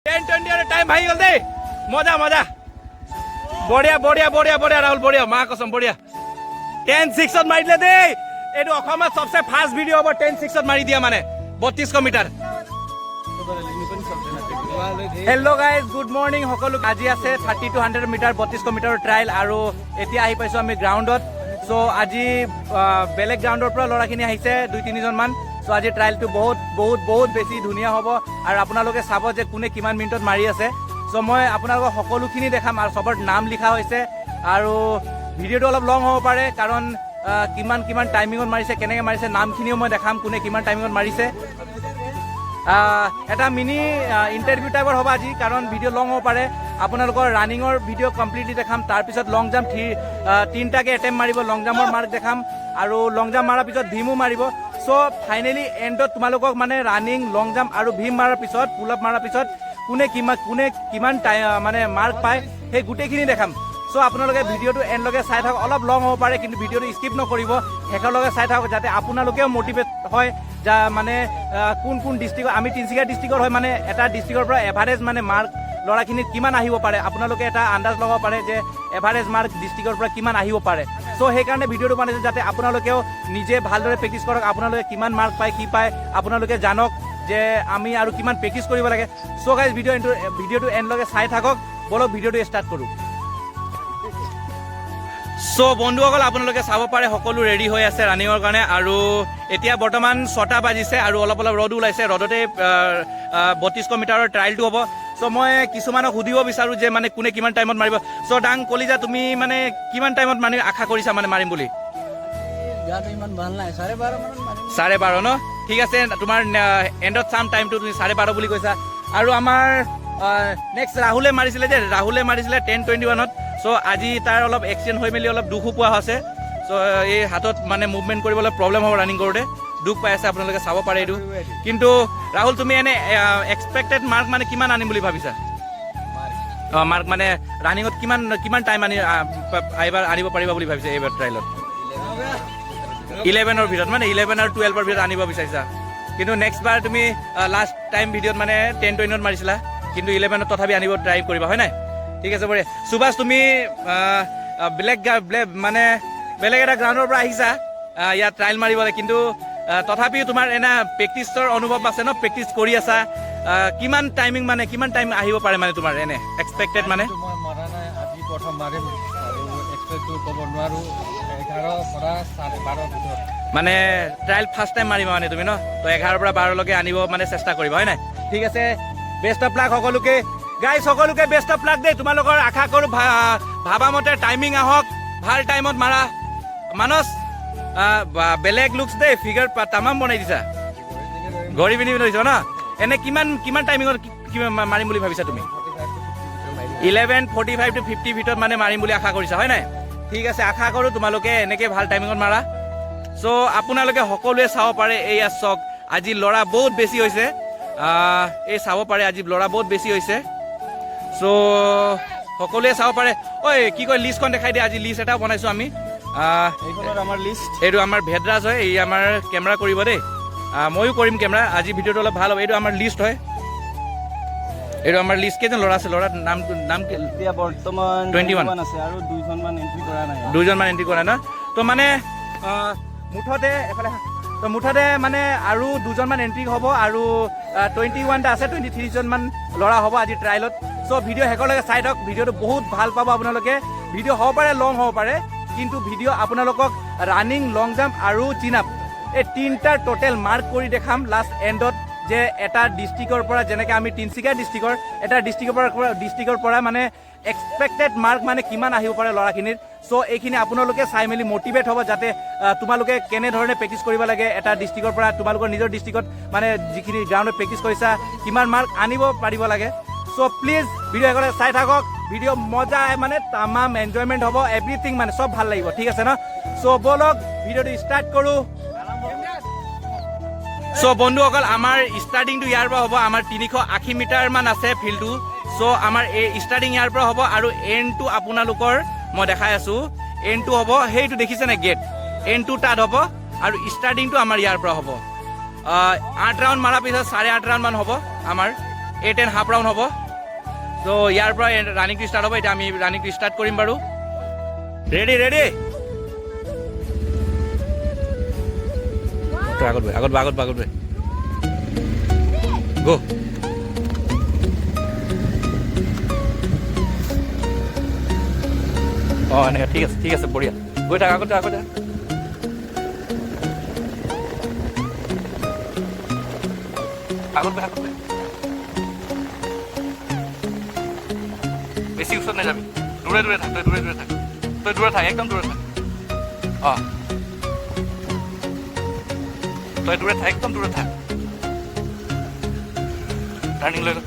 10:20 time ভাই গল দেই মজা মজা বঢ়িয়া বঢ়িয়া বঢ়িয়া বঢ়িয়া ৰাহুল বঢ়িয়া মা কসম বঢ়িয়া 10:06 মাৰি দিলে দেই এইটো অসমত সবচে ফাষ্ট ভিডিঅ' হ'ব 10:06 মাৰি দিয়া মানে 32 metre hello' guys good morning সকলো আজি আছে 30 to 100 মিটাৰ 32 মিটাৰৰ ট্ৰায়েল আৰু এতিয়া আহি পাইছোঁ আমি গ্ৰাউণ্ডত চ' আজি বেলেগ গ্ৰাউণ্ডৰ পৰা ল'ৰাখিনি আহিছে 2-3জন মান চ' আজি ট্ৰায়েলটো বহুত বেছি ধুনীয়া হ'ব আৰু আপোনালোকে চাব যে কোনে কিমান মিনিটত মাৰি আছে চ' মই আপোনালোকক সকলোখিনি দেখাম আৰু চবৰ নাম লিখা হৈছে আৰু ভিডিঅ'টো অলপ লং হ'ব পাৰে কাৰণ কিমান টাইমিঙত মাৰিছে কেনেকৈ মাৰিছে নামখিনিও মই দেখাম কোনে কিমান টাইমিঙত মাৰিছে এটা মিনি ইণ্টাৰভিউ টাইপৰ হ'ব আজি কাৰণ ভিডিঅ' লং হ'ব পাৰে আপোনালোকৰ ৰানিঙৰ ভিডিঅ' কমপ্লিটলি দেখাম তাৰপিছত লং জাম্প 3টাকৈ এটেম্প মাৰিব লং জাম্পৰ মাৰ্ক দেখাম আৰু লং জাম্প মৰাৰ পিছত ভীমো মাৰিব চ' ফাইনেলি এণ্ডত তোমালোকক মানে ৰানিং লং জাম্প আৰু ভীম মাৰাৰ পিছত পুল আপ মাৰাৰ পিছত কোনে কিমান মানে মাৰ্ক পায় সেই গোটেইখিনি দেখাম চ' আপোনালোকে ভিডিঅ'টো এণ্ডলৈকে চাই থাকক অলপ লং হ'ব পাৰে কিন্তু ভিডিঅ'টো স্কিপ নকৰিব শেষলৈকে চাই থাকক যাতে আপোনালোকেও মটিভেট হয় যা মানে কোন ডিষ্ট্ৰিক্টৰ আমি তিনিচুকীয়া ডিষ্ট্ৰিক্টৰ হয় মানে এটা ডিষ্ট্ৰিক্টৰ পৰা এভাৰেজ মানে মাৰ্ক ল'ৰাখিনিৰ কিমান আহিব পাৰে আপোনালোকে এটা আন্দাজ লগাব পাৰে যে এভাৰেজ মাৰ্ক ডিষ্ট্ৰিক্টৰ পৰা কিমান আহিব পাৰে চ' সেইকাৰণে ভিডিঅ'টো বনাইছোঁ যাতে আপোনালোকেও নিজে ভালদৰে প্ৰেক্টিছ কৰক আপোনালোকে কিমান মাৰ্ক পায় কি পায় আপোনালোকে জানক যে আমি আৰু কিমান প্ৰেক্টিছ কৰিব লাগে চ' গাইজ ভিডিঅ'টো এণ্ডলৈকে চাই থাকক বলক ভিডিঅ'টো ষ্টাৰ্ট কৰোঁ চ' বন্ধুসকল আপোনালোকে চাব পাৰে সকলো ৰেডি হৈ আছে ৰানিঙৰ কাৰণে আৰু এতিয়া বৰ্তমান 6টা বাজিছে আৰু অলপ ৰ'দ ওলাইছে ৰ'দতে 32 মিটাৰৰ ট্ৰায়েলটো হ'ব চ' মই কিছুমানক সুধিব বিচাৰোঁ যে মানে কোনে কিমান টাইমত মাৰিব চ' ডাং কলিজা তুমি মানে কিমান টাইমত মানে আশা কৰিছা মানে মাৰিম বুলি 12:30 ন ঠিক আছে তোমাৰ এণ্ডত চাম টাইমটো তুমি 12:30 বুলি কৈছা আৰু আমাৰ নেক্সট ৰাহুলে মাৰিছিলে 10:21 চ' আজি তাৰ অলপ এক্সিডেণ্ট হৈ মেলি অলপ দুখো পোৱা হৈছে চ' এই হাতত মানে মুভমেণ্ট কৰিবলৈ প্ৰব্লেম হ'ব ৰানিং কৰোঁতে দুখ পাই আছে আপোনালোকে চাব পাৰে এইটো কিন্তু ৰাহুল তুমি এনে এক্সপেক্টেড মাৰ্ক মানে কিমান আনিম বুলি ভাবিছা মাৰ্ক মানে ৰানিঙত কিমান টাইম এইবাৰ আনিব পাৰিবা বুলি ভাবিছা এইবাৰ ট্ৰায়েলত 11ৰ ভিতৰত মানে 11 আৰু 12ৰ ভিতৰত আনিব বিচাৰিছা কিন্তু নেক্সট বাৰ তুমি লাষ্ট টাইম ভিডিঅ'ত মানে 10:20 মাৰিছিলা কিন্তু 11ত তথাপি আনিব ট্ৰাই কৰিবা হয় নাই ঠিক আছে বঢ়িয়া সুভাষ তুমি মানে বেলেগ এটা গ্ৰাউণ্ডৰ পৰা আহিছা ইয়াত ট্ৰায়েল মাৰিবলৈ কিন্তু তথাপিও তোমাৰ এনে প্ৰেক্টিছৰ অনুভৱ আছে ন প্ৰেক্টিছ কৰি আছা কিমান টাইম আহিব পাৰে মানে তোমাৰ এনে এক্সপেক্টেড মানে মানে ট্ৰায়েল ফাৰ্ষ্ট টাইম মাৰিবা মানে তুমি ন তো 11 পৰা 12লৈকে আনিব মানে চেষ্টা কৰিবা হয় নাই ঠিক আছে বেষ্ট অফ লাক সকলোকে গাইজ সকলোকে বেষ্ট অফ লাক দেই তোমালোকৰ আশা কৰোঁ ভাবা মতে টাইমিং আহক ভাল টাইমত মাৰা মানস বেলেগ লুকছ দেই ফিগাৰ তামাম বনাই দিছা ঘড়ী পিন্ধি লৈছা ন এনে কিমান টাইমিঙত মাৰিম বুলি ভাবিছা তুমি 11:45 to 50 ভিতৰত মানে মাৰিম বুলি আশা কৰিছা হয় নাই ঠিক আছে আশা কৰোঁ তোমালোকে এনেকৈ ভাল টাইমিঙত মাৰা চ' আপোনালোকে সকলোৱে চাব পাৰে এইয়া চক আজি ল'ৰা বহুত বেছি হৈছে এই চাব পাৰে আজি ল'ৰা বহুত বেছি হৈছে চ' সকলোৱে চাব পাৰে ঐ কি কয় লিষ্টখন দেখাই দিয়ে আজি লিষ্ট এটা বনাইছোঁ আমি আমাৰ লিষ্ট এইটো আমাৰ ভেদৰাজ হয় এই আমাৰ কেমেৰা কৰিব দেই ময়ো কৰিম কেমেৰা আজি ভিডিঅ'টো অলপ ভাল হ'ব এইটো আমাৰ লিষ্ট হয় এইটো আমাৰ লিষ্ট কেইজন ল'ৰা আছে ল'ৰাৰ নাম এতিয়া বৰ্তমান 21 আছে আৰু 2জনমান এণ্ট্ৰি কৰা নাই 2জনমান এণ্ট্ৰি কৰা ন তো মানে মুঠতে মানে আৰু 2জনমান এণ্ট্ৰি হ'ব আৰু 21টা আছে 23জনমান ল'ৰা হ'ব আজি ট্ৰায়েলত চ' ভিডিঅ' শেষলৈকে চাই থাকক ভিডিঅ'টো বহুত ভাল পাব আপোনালোকে ভিডিঅ' হ'ব পাৰে লং হ'ব পাৰে কিন্তু ভিডিঅ' আপোনালোকক ৰানিং লং জাম্প আৰু চিন আপ এই 3টাৰ টোটেল মাৰ্ক কৰি দেখাম লাষ্ট এণ্ডত যে এটা ডিষ্ট্ৰিক্টৰ পৰা যেনেকৈ আমি তিনিচুকীয়া ডিষ্ট্ৰিক্টৰ এটা ডিষ্ট্ৰিক্টৰ পৰা মানে এক্সপেক্টেড মাৰ্ক মানে কিমান আহিব পাৰে ল'ৰাখিনিৰ চ' এইখিনি আপোনালোকে চাই মেলি মটিভেট হ'ব যাতে তোমালোকে কেনেধৰণে প্ৰেক্টিছ কৰিব লাগে এটা ডিষ্ট্ৰিক্টৰ পৰা তোমালোকৰ নিজৰ ডিষ্ট্ৰিক্টত মানে যিখিনি গ্ৰাউণ্ডত প্ৰেক্টিছ কৰিছা কিমান মাৰ্ক আনিব পাৰিব লাগে চ' প্লিজ ভিডিঅ' একেলগে চাই থাকক ভিডিঅ' মজা মানে তামাম এনজয়মেণ্ট হ'ব এভৰিথিং মানে চব ভাল লাগিব ঠিক আছে ন চ' ব'লক ভিডিঅ'টো ষ্টাৰ্ট কৰোঁ চ' বন্ধুসকল আমাৰ ষ্টাৰ্টিংটো ইয়াৰ পৰা হ'ব আমাৰ 380 মিটাৰমান আছে ফিল্ডটো চ' আমাৰ এই ষ্টাৰ্টিং ইয়াৰ পৰা হ'ব আৰু এণ্ডটো আপোনালোকৰ মই দেখাই আছোঁ এণ্ডটো হ'ব সেইটো দেখিছেনে গেট এণ্ডটো তাত হ'ব আৰু ষ্টাৰ্টিংটো আমাৰ ইয়াৰ পৰা হ'ব 8 ৰাউণ্ড মাৰাৰ পিছত 8.5 ৰাউণ্ডমান হ'ব আমাৰ 8 and half round হ'ব তো ইয়াৰ পৰা ৰানিংটো ষ্টাৰ্ট হ'ব এতিয়া আমি ৰানিংটো ষ্টাৰ্ট কৰিম বাৰু ৰেডি ৰেডি আগত গো অঁ এনেকৈ ঠিক আছে বঢ়িয়া গৈ থাক আগতে বেছি ওচৰত নাযাবি দূৰে থাক তই দূৰে থাক একদম দূৰে থাক অঁ তই দূৰে থাক একদম দূৰে থাক টাৰ্ণিং লৈ ল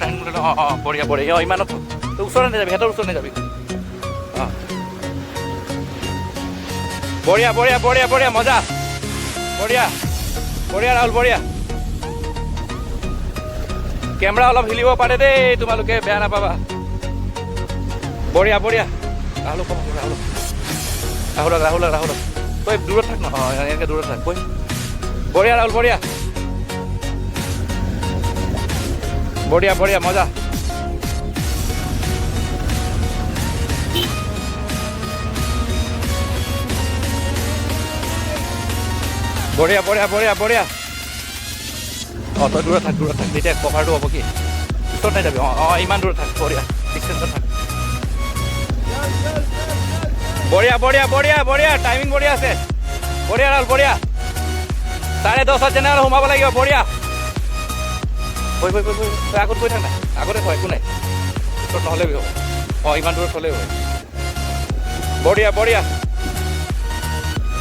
অঁ বঢ়িয়া অঁ ইমানত তই ওচৰত নাযাবি সিহঁতৰ ওচৰত নাযাবি অঁ বঢ়িয়া মজা বঢ়িয়া ৰাহুল বঢ়িয়া কেমেৰা অলপ হিলিব পাৰে দেই তোমালোকে বেয়া নাপাবা বঢ়িয়া ৰাহুল তই দূৰত থাক ন অঁ এনেকৈ দূৰত থাক কৈ বঢ়িয়া ৰাহুল বঢ়িয়া মজা বঢ়িয়া অঁ তই দূৰত থাক তেতিয়া কভাৰটো হ'ব কি ওচৰত নাই যাবি অঁ ইমান দূৰত থাক বঢ়িয়া ডিষ্টেঞ্চত থাক বঢ়িয়া টাইমিং বঢ়িয়া আছে বঢ়িয়া ৰাহুল বঢ়িয়া 10:30 জেনেৰেল সোমাব লাগিব বঢ়িয়া তই আগত গৈ থাক নাই আগতে থয় একো নাই ওচৰত নহ'লে হ'ব অঁ ইমান দূৰত থ'লেই হয় বঢ়িয়া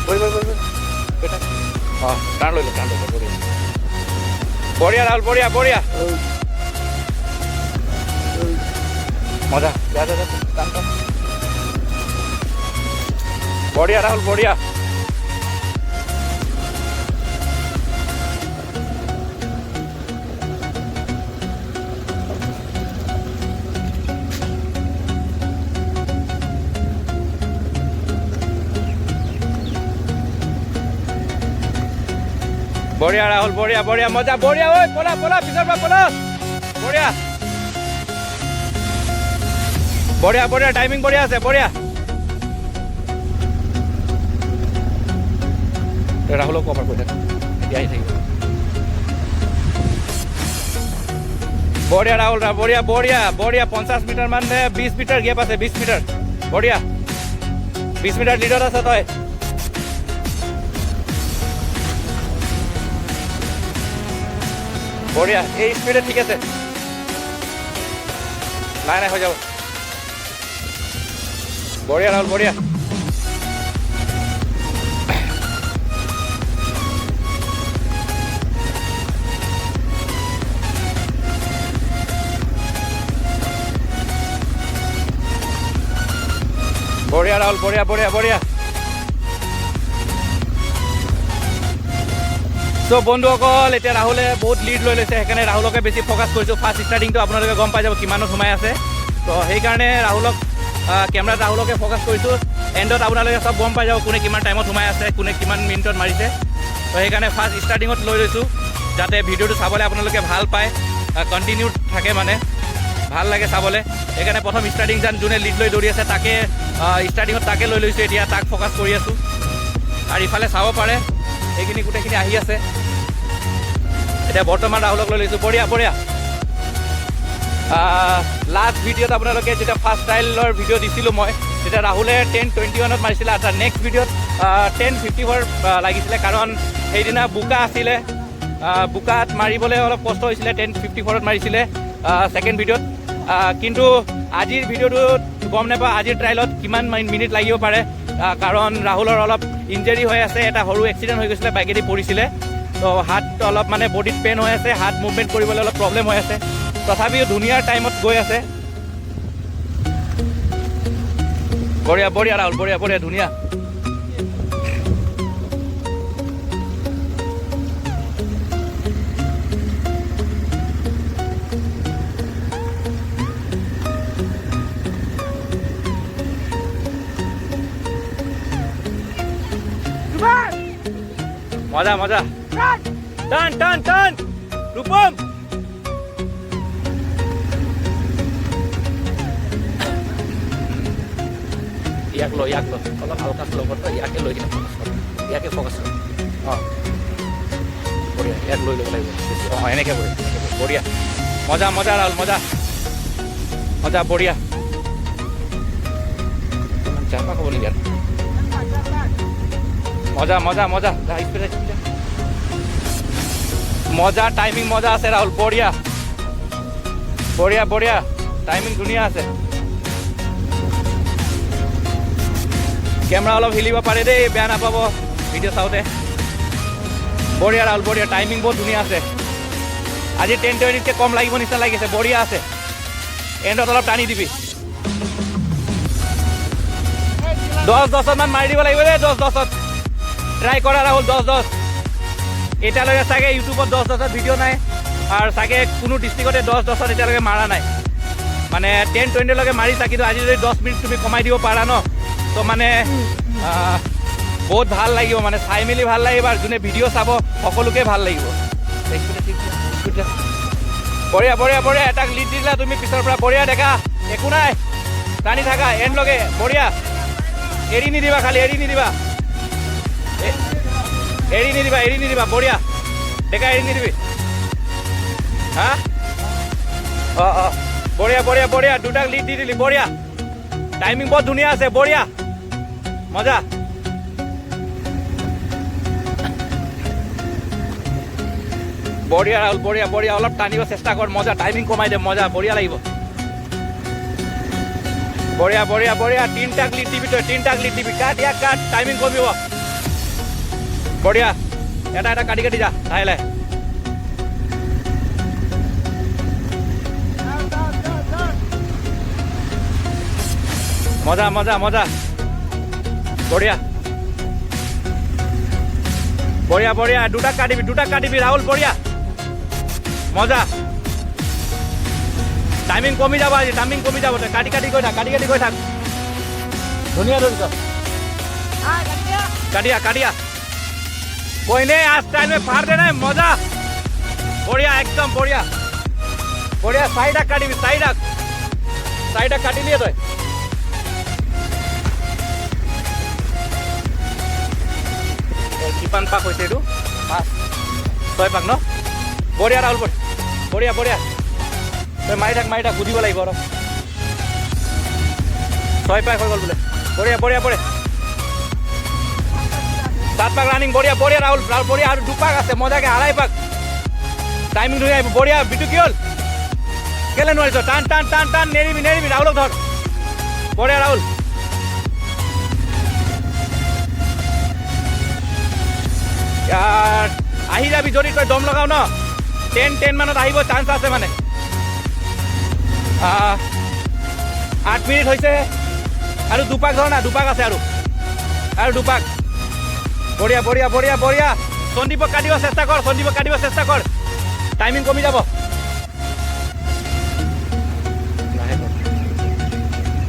গৈ থাক অঁ টাৰ্ণ লৈ ল বঢ়িয়া ৰাহুল বঢ়িয়া মজা বঢ়িয়া ৰাহুল বঢ়িয়া ৰাহুল বঢ়িয়া মজা বঢ়িয়া ঐ পলা পিছৰ পৰা পলা বঢ়িয়া টাইমিং বঢ়িয়া আছে বঢ়িয়া ৰাহুলক কভাৰ কৰি থাক এতিয়া আহি থাকিব বঢ়িয়া ৰাহুল বঢ়িয়া 50 মিটাৰ মান 20 মিটাৰ গেপ আছে 20 মিটাৰ বঢ়িয়া 20 মিটাৰ লিডত আছে তই বঢ়িয়া এই স্পীডে ঠিক আছে নাই হৈ যাব বঢ়িয়া ৰাহুল বঢ়িয়া ৰাহুল বঢ়িয়া চ' বন্ধুসকল এতিয়া ৰাহুলে বহুত লিড লৈ লৈছে সেইকাৰণে ৰাহুলকে বেছি ফ'কাছ কৰিছোঁ ফাৰ্ষ্ট ষ্টাৰ্টিংটো আপোনালোকে গম পাই যাব কিমানত সোমাই আছে তো সেইকাৰণে কেমেৰাত ৰাহুলকে ফ'কাছ কৰিছোঁ এণ্ডত আপোনালোকে চব গম পাই যাব কোনে কিমান টাইমত সোমাই আছে কোনে কিমান মিনিটত মাৰিছে তো সেইকাৰণে ফাৰ্ষ্ট ষ্টাৰ্টিঙত লৈ লৈছোঁ যাতে ভিডিঅ'টো চাবলৈ আপোনালোকে ভাল পায় কণ্টিনিউ থাকে মানে ভাল লাগে চাবলৈ সেইকাৰণে প্ৰথম ষ্টাৰ্টিং যোনে লিড লৈ দৌৰি আছে তাকে ষ্টাৰ্টিঙত তাকে লৈ লৈছোঁ এতিয়া তাক ফ'কাছ কৰি আছোঁ আৰু ইফালে চাব পাৰে এইখিনি গোটেইখিনি আহি আছে এতিয়া বৰ্তমান ৰাহুলক লৈ লৈছোঁ বঢ়িয়া লাষ্ট ভিডিঅ'ত আপোনালোকে যেতিয়া ফাৰ্ষ্ট ট্ৰায়েলৰ ভিডিঅ' দিছিলোঁ মই তেতিয়া ৰাহুলে 10:21 মাৰিছিলে আৰু নেক্সট ভিডিঅ'ত 10:54 লাগিছিলে কাৰণ সেইদিনা বোকা আছিলে বোকাত মাৰিবলৈ অলপ কষ্ট হৈছিলে 10:54 মাৰিছিলে ছেকেণ্ড ভিডিঅ'ত কিন্তু আজিৰ ভিডিঅ'টোত গম নাপাওঁ আজিৰ ট্ৰায়েলত কিমান মিনিট লাগিব পাৰে কাৰণ ৰাহুলৰ অলপ ইঞ্জৰি হৈ আছে এটা সৰু এক্সিডেণ্ট হৈ গৈছিলে বাইকেদি পৰিছিলে তো হাত অলপ মানে বডিত পেইন হৈ আছে হাত মুভমেণ্ট কৰিবলৈ অলপ প্ৰব্লেম হৈ আছে তথাপিও ধুনীয়া টাইমত গৈ আছে বঢ়িয়া ৰাহুল বঢ়িয়া ধুনীয়া মজা টান ৰূপম ইয়াক ল অলপ হালকা শ্ল' কৰ তই ইয়াকে লৈ কিনে ফ'কাছ কৰ ইয়াকে ফ'কাছ কৰ অঁ বঢ়িয়া ইয়াক লৈ ল'ব লাগিব বেছি অঁ এনেকৈ বঢ়িয়া মজা ৰাহুল মজা বঢ়িয়া চাপা ক'ব নেকি আৰু মজা মজা টাইমিং মজা আছে ৰাহুল বঢ়িয়া টাইমিং ধুনীয়া আছে কেমেৰা অলপ হিলিব পাৰে দেই বেয়া নাপাব ভিডিঅ' চাওঁতে বঢ়িয়া ৰাহুল বঢ়িয়া টাইমিং বহুত ধুনীয়া আছে আজি 10-20তকৈ কম লাগিব নিচিনা লাগিছে বঢ়িয়া আছে এণ্ডত অলপ টানি দিবি 10-10ত মান মাৰি দিব লাগিব দেই 10-10ত ট্ৰাই কৰা ৰাহুল 10-10 এতিয়ালৈকে চাগে ইউটিউবত 10-10ত ভিডিঅ' নাই আৰু চাগে কোনো ডিষ্ট্ৰিক্টতে 10-10ত এতিয়ালৈকে মাৰা নাই মানে 10-20লৈকে মাৰিছা কিন্তু আজি যদি 10 মিনিট তুমি কমাই দিব পাৰা ন তো মানে বহুত ভাল লাগিব মানে চাই মেলি ভাল লাগিব আৰু যোনে ভিডিঅ' চাব সকলোকে ভাল লাগিব বঢ়িয়া এটাক লিড দিলা তুমি পিছৰ পৰা বঢ়িয়া দেখা একো নাই টানি থাকা এণ্ডলৈকে বঢ়িয়া এৰি নিদিবা বঢ়িয়া ডেকা এৰি নিদিবি হা অঁ বঢ়িয়া দুটাক লিড দি দিলি বঢ়িয়া টাইমিং বহুত ধুনীয়া আছে বঢ়িয়া মজা বঢ়িয়া ৰাহুল বঢ়িয়া অলপ টানিব চেষ্টা কৰ মজা টাইমিং কমাই দে মজা বঢ়িয়া লাগিব বঢ়িয়া তিনটাক লিড দিবি কাট টাইমিং কমিব বঢ়িয়া এটা কাটি যা লাহে মজা বঢ়িয়া দুটা কাটিবি ৰাহুল বঢ়িয়া মজা টাইমিং কমি যাব আজি কাটি গৈ থাক ধুনীয়া ধৰিছ কাটিয়া कोई आज टाइम में फाड़ देना है मजा बढ़िया एकदम बढ़िया साइड काटी काटी लिए तो किपान पाक होइছে এটো 6 পাক ন বঢ়িয়া ৰাহুল বঢ়িয়া তই মাৰি থাক গুদিব লাগিব আৰু 6 পাক হৈ গল বোলে বঢ়িয়া 7 পাক ৰানিং বঢ়িয়া ৰাহুল বঢ়িয়া আৰু 2 পাক আছে মজাকে আড়াই পাক টাইমিং ধুনীয়া বঢ়িয়া বিটু কি হল কেলে নোৱাৰিছ টান নেৰিবি ৰাহুলক ধৰ বঢ়িয়া ৰাহুল यार আহি যাবি যদি তই দম লগাও ন 10 মানত আহিব চান্স আছে মানে 8 মিনিট হৈছে আৰু 2 পাক ধৰ না 2 পাক আছে আৰু 2 পাক বঢ়িয়া সন্দীপক কাটিব চেষ্টা কৰ টাইমিং কমি যাব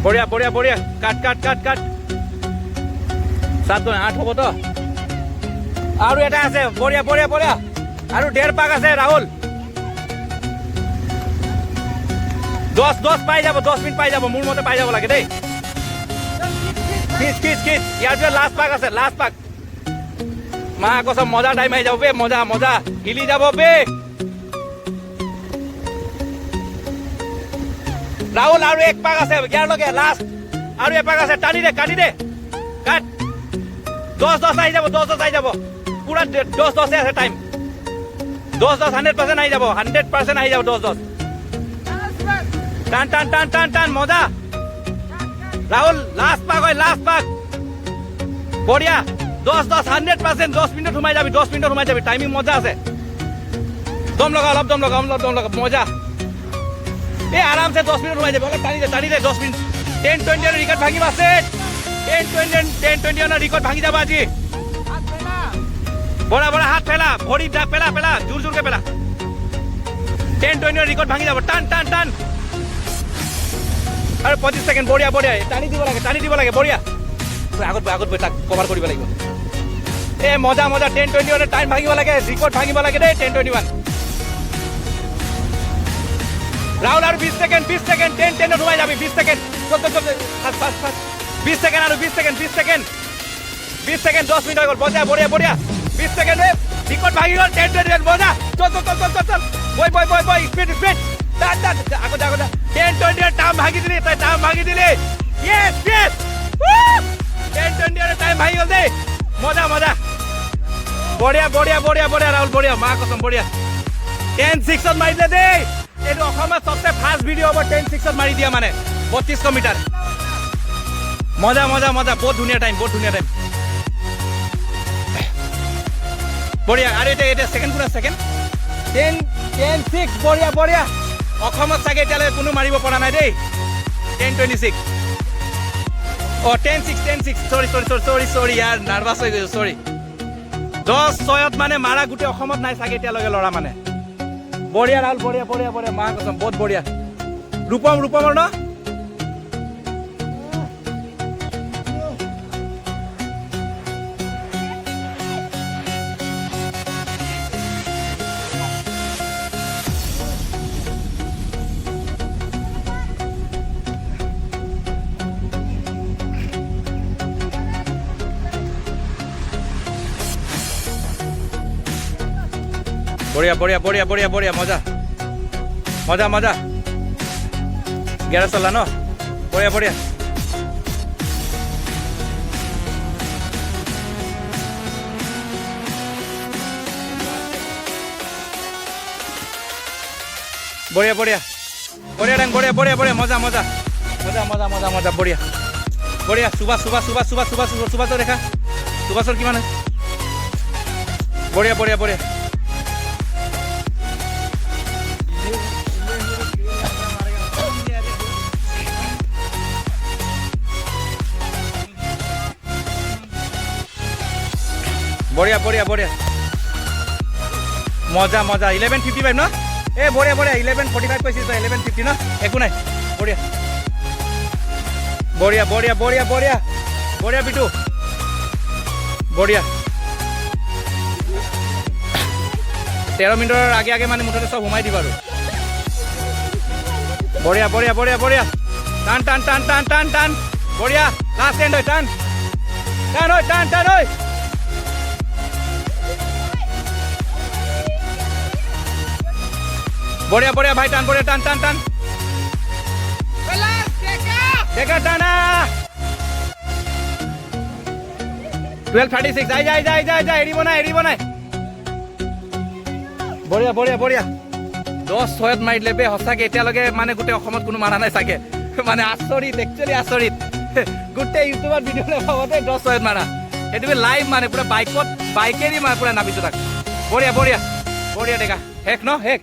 বঢ়িয়া কাট 7 8 হ'ব তো আৰু এটা আছে বঢ়িয়া আৰু 1.5 পাক আছে ৰাহুল 10 পাই যাব 10 মিনিট পাই যাব মোৰ মতে পাই যাব লাগে দেই কিছ ইয়াৰ পিছত লাষ্ট পাক মা কসম মজা টাইম আহি যাব বে মজা হিলি যাব বে ৰাহুল আৰু 1 পাক আছে ইয়াৰ লগে লাষ্ট আৰু 1 পাক আছে টানি দে কাটি দে কাট 10 আহি যাব পুরা 10 আছে টাইম 10 100% আহি যাব 100% আহি যাব 10 টান মজা রাহুল লাস্ট পাক বঢ়িয়া 10 100% 10 মিনিট ঘুমাই যাবি টাইমিং মজা আছে দম লগা অলপ দম লগা মজা এই আরাম সে 10 মিনিট ঘুমাই যাবি অলপ টানি দে 10 মিনিট 10-20 এর রেকর্ড ভাঙিব আছে 10-20 এর রেকর্ড ভাঙি যাব আজি বড়া হাত ফেলা ভরি পেলা জোরকে পেলা 10-20 রেকর্ড ভাঙি যাব টান আর 25 সেকেন্ড বঢ়িয়া টানি দিব লাগে বঢ়িয়া আগত বই তাক কভার কৰিব লাগিব এ মজা 10-20 এর টাইম ভাঙিব লাগে রেকর্ড ভাঙিব লাগে দেই 10-21 রাহুল আর 20 সেকেন্ড 10 ঘুমাই যাবি 20 সেকেন্ড চল 20 20 সেকেন্ড আৰু 20 সেকেন্ড 20 সেকেন্ড 20 সেকেন্ড 10 মিনিট হৈ গ'ল বজা বঢ়িয়া বঢ়িয়া 20 সেকেন্ড টিকট ভাগি গ'ল 10 20 বজা চল চল চল চল চল বই স্পিড আগতে 10 20 টাইম ভাগি দিলি তই টাইম ভাগি দিলি ইয়েস 10 20 টাইম ভাগি গ'ল দেই মজা বঢ়িয়া ৰাহুল বঢ়িয়া মা কসম বঢ়িয়া 10 6ত মাৰিলে দেই এইটো অসমৰ সবচে ফাষ্ট ভিডিঅ' হ'ব 10 6ত মাৰি দিয়া মানে 3200 মিটাৰ মজা বহুত ধুনীয়া টাইম বঢ়িয়া আৰু এটা সেকেন্ড কোন সেকেন্ড 10 6 বঢ়িয়া অসমত চাগে এতিয়ালৈকে কোনো মাৰিব পৰা নাই দেই 10 26 10 6 সৰি ইয়াৰ নাৰ্ভাছ হৈ গৈছো সৰি 10 6ত মানে মাৰা গোটেই অসমত নাই চাগে এতিয়ালৈকে ল'ৰা মানে বঢ়িয়া ৰাহুল বঢ়িয়া মা কসম বহুত বঢ়িয়া ৰূপমৰ ন বঢ়িয়া মজা গেৰা চলা ন বঢ়িয়া টাইম বঢ়িয়া মজা বঢ়িয়া সুভাষ দেখা সুভাষৰ কিমান বঢ়িয়া বঢ়িয়া মজা 11:55 ন বঢ়িয়া 11:45 কৈছিল তই 11:50 ন একো নাই বঢ়িয়া বিটু বঢ়িয়া 13 মিনিটৰ আগে মানে মুঠতে চব সোমাই দিবা আৰু বঢ়িয়া টান বঢ়িয়া লাষ্ট এণ্ড হয় টান হয় বঢ়িয়া ভাই টান বঢ়িয়া টান দেখা টানা 12:36 যাই এৰিব নাই বঢ়িয়া 10 6ত মাৰিলে বে সঁচাকে এতিয়ালৈকে মানে গোটেই অসমত কোনো মাৰা নাই চাগে মানে আচৰিত গোটেই ইউটিউবত ভিডিঅ' নাপাবতে 10 6ত মাৰা সেইটো লাইভ মানে পুৰা বাইকেদি মানে পুৰা নামিছো তাক বঢ়িয়া দেখা শেষ ন শেষ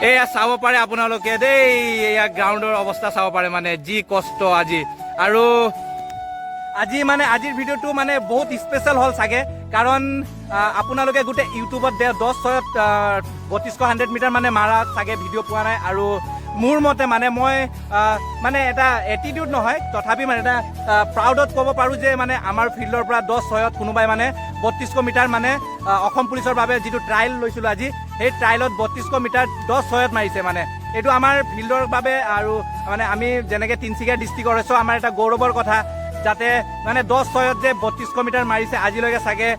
এয়া চাব পাৰে আপোনালোকে দেই এয়া গ্ৰাউণ্ডৰ অৱস্থা চাব পাৰে মানে যি কষ্ট আজি মানে আজিৰ ভিডিঅ'টো মানে বহুত স্পেচিয়েল হ'ল চাগে কাৰণ আপোনালোকে গোটেই ইউটিউবত 10 6ত 3200 মিটাৰ মানে মাৰা চাগে ভিডিঅ' পোৱা নাই আৰু মোৰ মতে মানে মই মানে এটা এটিটিউড নহয় তথাপি মানে এটা প্ৰাউডত ক'ব পাৰোঁ যে মানে আমাৰ ফিল্ডৰ পৰা 10 6ত কোনোবাই মানে 3200 মিটাৰ মানে অসম পুলিচৰ বাবে যিটো ট্ৰায়েল লৈছিলোঁ আজি সেই ট্ৰায়েলত 3200 মিটাৰ 10 6ত মাৰিছে মানে এইটো আমাৰ ফিল্ডৰ বাবে আৰু মানে আমি যেনেকৈ তিনিচুকীয়া ডিষ্ট্ৰিক্টৰ হৈছোঁ আমাৰ এটা গৌৰৱৰ কথা যাতে মানে 10 6ত যে 3200 মিটাৰ মাৰিছে আজিলৈকে চাগে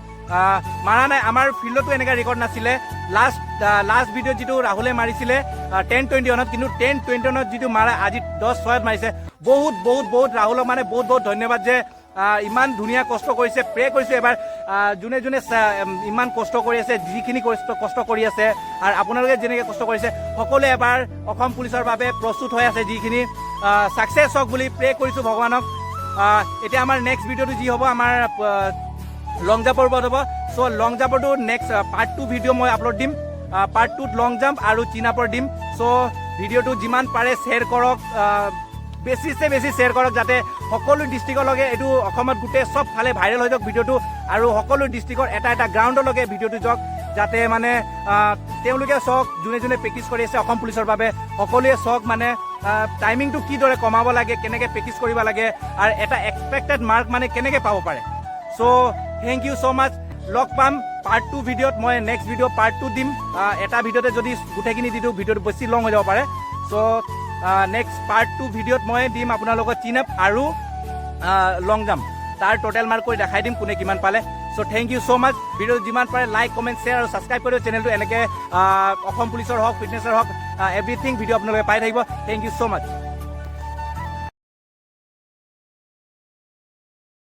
মাৰা নাই আমাৰ ফিল্ডতো এনেকুৱা ৰেকৰ্ড নাছিলে লাষ্ট ভিডিঅ' যিটো ৰাহুলে মাৰিছিলে 10:21 কিন্তু 10:21 যিটো মাৰা আজি 10 6ত মাৰিছে বহুত ৰাহুলক মানে বহুত ধন্যবাদ যে ইমান ধুনীয়া কষ্ট কৰিছে প্ৰে কৰিছোঁ এবাৰ যোনে ইমান কষ্ট কৰি আছে যিখিনি কষ্ট কৰি আছে আৰু আপোনালোকে যেনেকৈ কষ্ট কৰিছে সকলোৱে এবাৰ অসম পুলিচৰ বাবে প্ৰস্তুত হৈ আছে যিখিনি ছাকচেছ হওক বুলি প্ৰে কৰিছোঁ ভগৱানক এতিয়া আমাৰ নেক্সট ভিডিঅ'টো যি হ'ব আমাৰ লং জাম্পৰ ওপৰত হ'ব চ' লং জাম্পৰটো নেক্সট পাৰ্ট 2 ভিডিঅ' মই আপলোড দিম পাৰ্ট 2ত লং জাম্প আৰু চিনাপৰ দিম চ' ভিডিঅ'টো যিমান পাৰে শ্বেয়াৰ কৰক বেছিছে বেছি শ্বেয়াৰ কৰক যাতে সকলো ডিষ্ট্ৰিক্টলৈকে এইটো অসমত গোটেই চব ফালে ভাইৰেল হৈ যাওক ভিডিঅ'টো আৰু সকলো ডিষ্ট্ৰিক্টৰ এটা গ্ৰাউণ্ডলৈকে ভিডিঅ'টো যাওক যাতে মানে তেওঁলোকে চাওক যোনে প্ৰেক্টিছ কৰি আছে অসম পুলিচৰ বাবে সকলোৱে চাওক মানে টাইমিংটো কিদৰে কমাব লাগে কেনেকৈ প্ৰেক্টিছ কৰিব লাগে আৰু এটা এক্সপেক্টেড মাৰ্ক মানে কেনেকৈ পাব পাৰে চ' থেংক ইউ ছ' মাছ লগ পাম পাৰ্ট 2 ভিডিঅ'ত মই নেক্সট ভিডিঅ' পাৰ্ট 2 দিম এটা ভিডিঅ'তে যদি গোটেইখিনি দি দিওঁ ভিডিঅ'টো বেছি লং হৈ যাব পাৰে চ' নেক্সট পাৰ্ট 2 ভিডিঅ'ত মই দিম আপোনালোকক চিন আপ আৰু লং জাম্প তাৰ টোটেল মাৰ্ক কৰি দেখাই দিম কোনে কিমান পালে so' thank you so' much video' যিমান পাৰে লাইক কমেণ্ট শ্বেয়াৰ আৰু ছাবস্ক্ৰাইব কৰিব চেনেলটো এনেকৈ অসম পুলিচৰ হওক ফিটনেছৰ হওক এভৰিথিং ভিডিঅ' আপোনালোকে পাই থাকিব থেংক ইউ ছ' মাছ